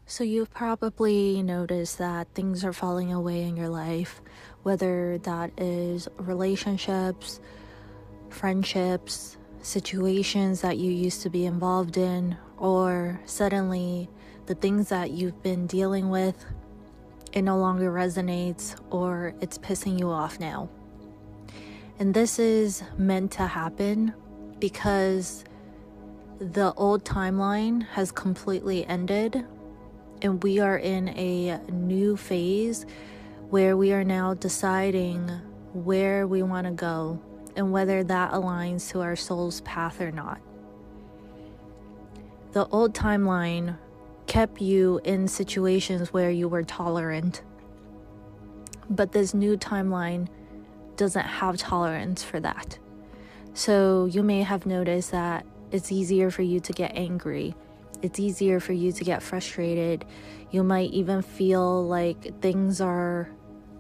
So you've probably noticed that things are falling away in your life, whether that is relationships, friendships, situations that you used to be involved in, or suddenly the things that you've been dealing with, it no longer resonates or it's pissing you off now. And this is meant to happen because the old timeline has completely ended. And we are in a new phase where we are now deciding where we want to go and whether that aligns to our soul's path or not. The old timeline kept you in situations where you were tolerant, but this new timeline doesn't have tolerance for that. So you may have noticed that it's easier for you to get angry. It's easier for you to get frustrated. You might even feel like things are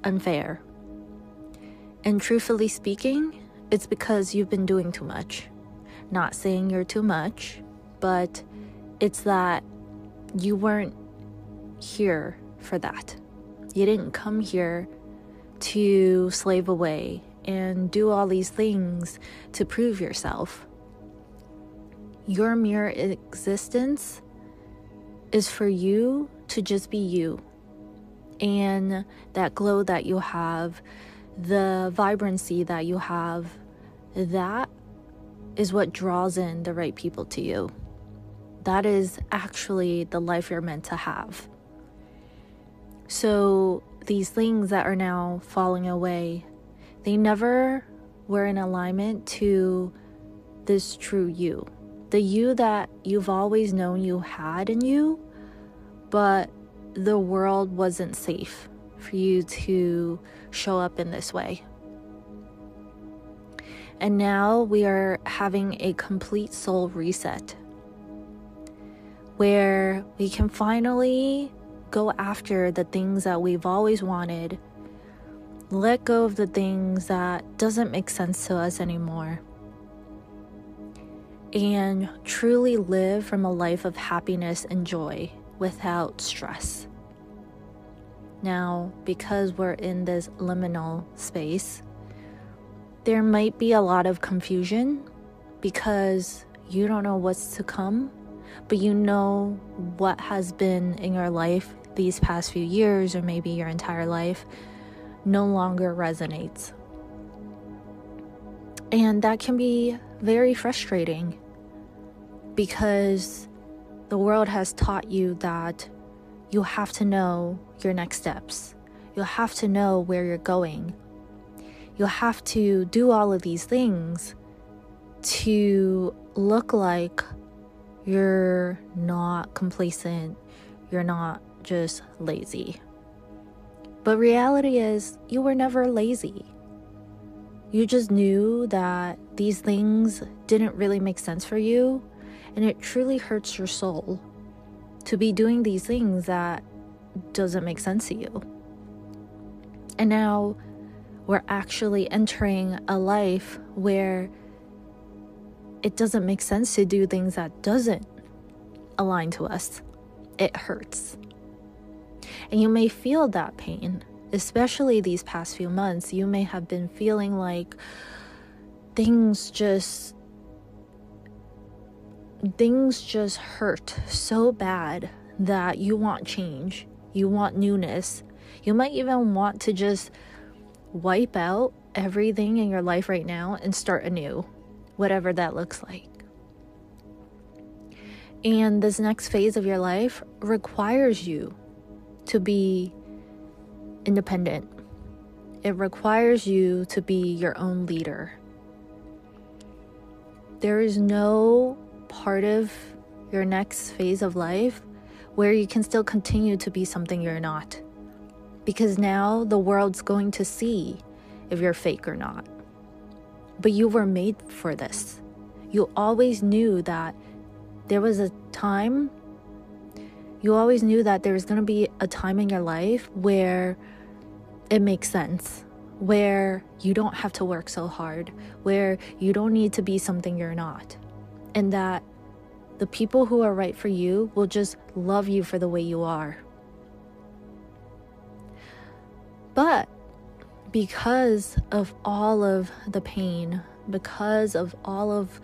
unfair. And truthfully speaking, it's because you've been doing too much. Not saying you're too much, but it's that you weren't here for that. You didn't come here to slave away and do all these things to prove yourself. Your mere existence is for you to just be you. And that glow that you have, the vibrancy that you have, that is what draws in the right people to you. That is actually the life you're meant to have. So these things that are now falling away, they never were in alignment to this true you. The you that you've always known you had in you, but the world wasn't safe for you to show up in this way. And now we are having a complete soul reset where we can finally go after the things that we've always wanted, let go of the things that doesn't make sense to us anymore, and truly live from a life of happiness and joy without stress. Now, because we're in this liminal space, there might be a lot of confusion because you don't know what's to come, but you know what has been in your life these past few years or maybe your entire life no longer resonates. And that can be very frustrating because the world has taught you that you have to know your next steps. You have to know where you're going. You have to do all of these things to look like you're not complacent, you're not just lazy. But reality is, you were never lazy. You just knew that these things didn't really make sense for you, and it truly hurts your soul to be doing these things that doesn't make sense to you. And now we're actually entering a life where it doesn't make sense to do things that doesn't align to us. It hurts. And you may feel that pain, especially these past few months. You may have been feeling like things just hurt so bad that you want change. You want newness. You might even want to just wipe out everything in your life right now and start anew, whatever that looks like. And this next phase of your life requires you to be independent. It requires you to be your own leader. There is no part of your next phase of life where you can still continue to be something you're not. Because now the world's going to see if you're fake or not. But you were made for this. You always knew that there was a time, you always knew that there was going to be a time in your life where it makes sense, where you don't have to work so hard, where you don't need to be something you're not. And that The people who are right for you will just love you for the way you are. But because of all of the pain, because of all of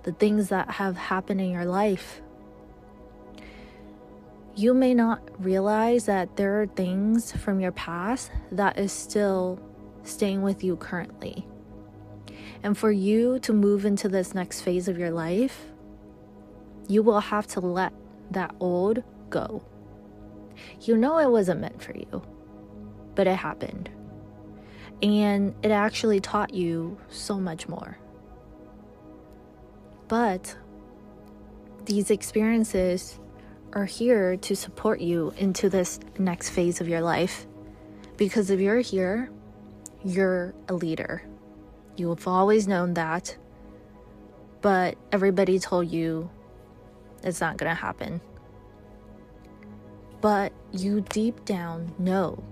the things that have happened in your life, you may not realize that there are things from your past that is still staying with you currently. And for you to move into this next phase of your life, you will have to let that old go. You know it wasn't meant for you, but it happened. And it actually taught you so much more. But these experiences are here to support you into this next phase of your life. Because if you're here, you're a leader. You have always known that, but everybody told you it's not going to happen. But you deep down know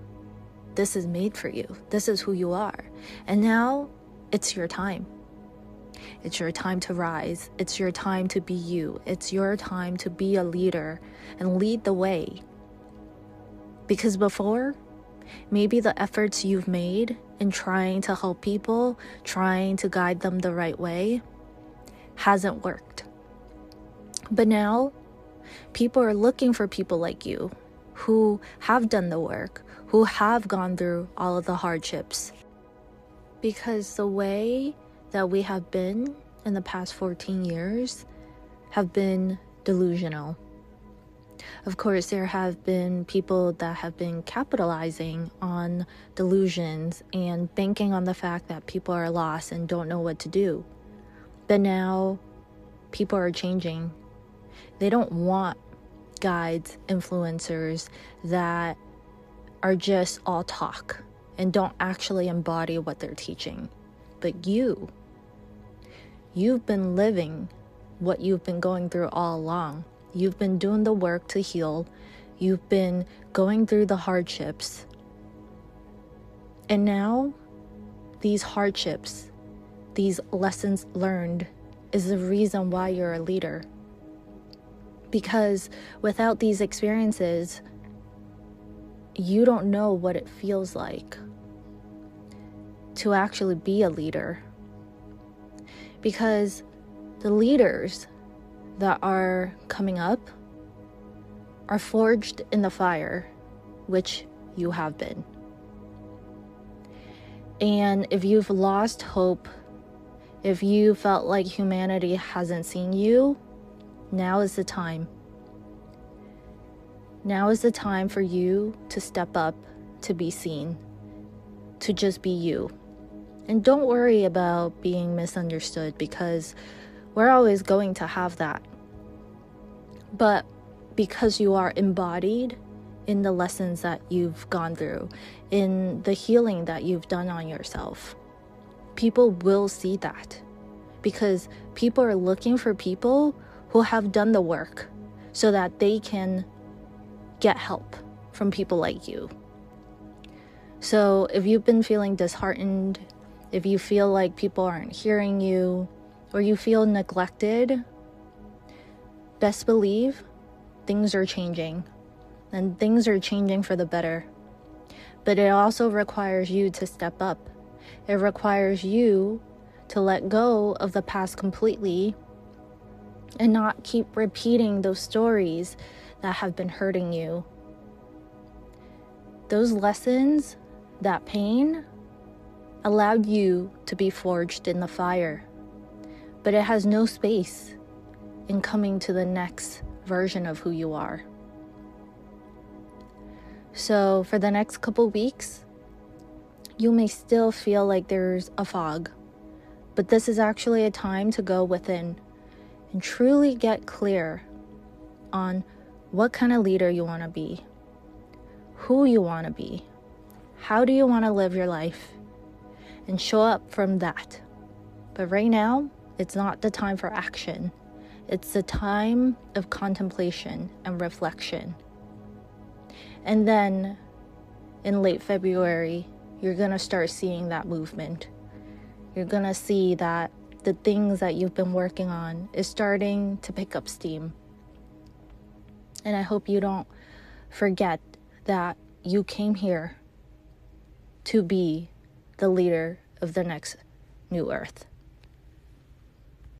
this is made for you. This is who you are. And now it's your time. It's your time to rise. It's your time to be you. It's your time to be a leader and lead the way. Because before, maybe the efforts you've made in trying to help people, trying to guide them the right way, hasn't worked. But now, people are looking for people like you who have done the work, who have gone through all of the hardships. Because the way that we have been in the past 14 years have been delusional. Of course, there have been people that have been capitalizing on delusions and banking on the fact that people are lost and don't know what to do. But now, people are changing. They don't want guides, influencers that are just all talk and don't actually embody what they're teaching. But you've been living what you've been going through all along. You've been doing the work to heal. You've been going through the hardships. And now, these hardships, these lessons learned, is the reason why you're a leader. Because without these experiences, you don't know what it feels like to actually be a leader. Because the leaders that are coming up are forged in the fire, which you have been. And if you've lost hope, if you felt like humanity hasn't seen you, now is the time. Now is the time for you to step up, to be seen, to just be you. And don't worry about being misunderstood, because we're always going to have that. But because you are embodied in the lessons that you've gone through, in the healing that you've done on yourself, people will see that. Because people are looking for people who have done the work so that they can get help from people like you. So if you've been feeling disheartened, if you feel like people aren't hearing you, or you feel neglected, best believe things are changing, and things are changing for the better. But it also requires you to step up. It requires you to let go of the past completely and not keep repeating those stories that have been hurting you. Those lessons, that pain, allowed you to be forged in the fire. But it has no space in coming to the next version of who you are. So for the next couple weeks, you may still feel like there's a fog, but this is actually a time to go within and truly get clear on what kind of leader you want to be, who you want to be, how do you want to live your life, and show up from that. But right now, it's not the time for action. It's the time of contemplation and reflection. And then in late February, you're going to start seeing that movement. You're going to see that the things that you've been working on is starting to pick up steam. And I hope you don't forget that you came here to be the leader of the next new earth.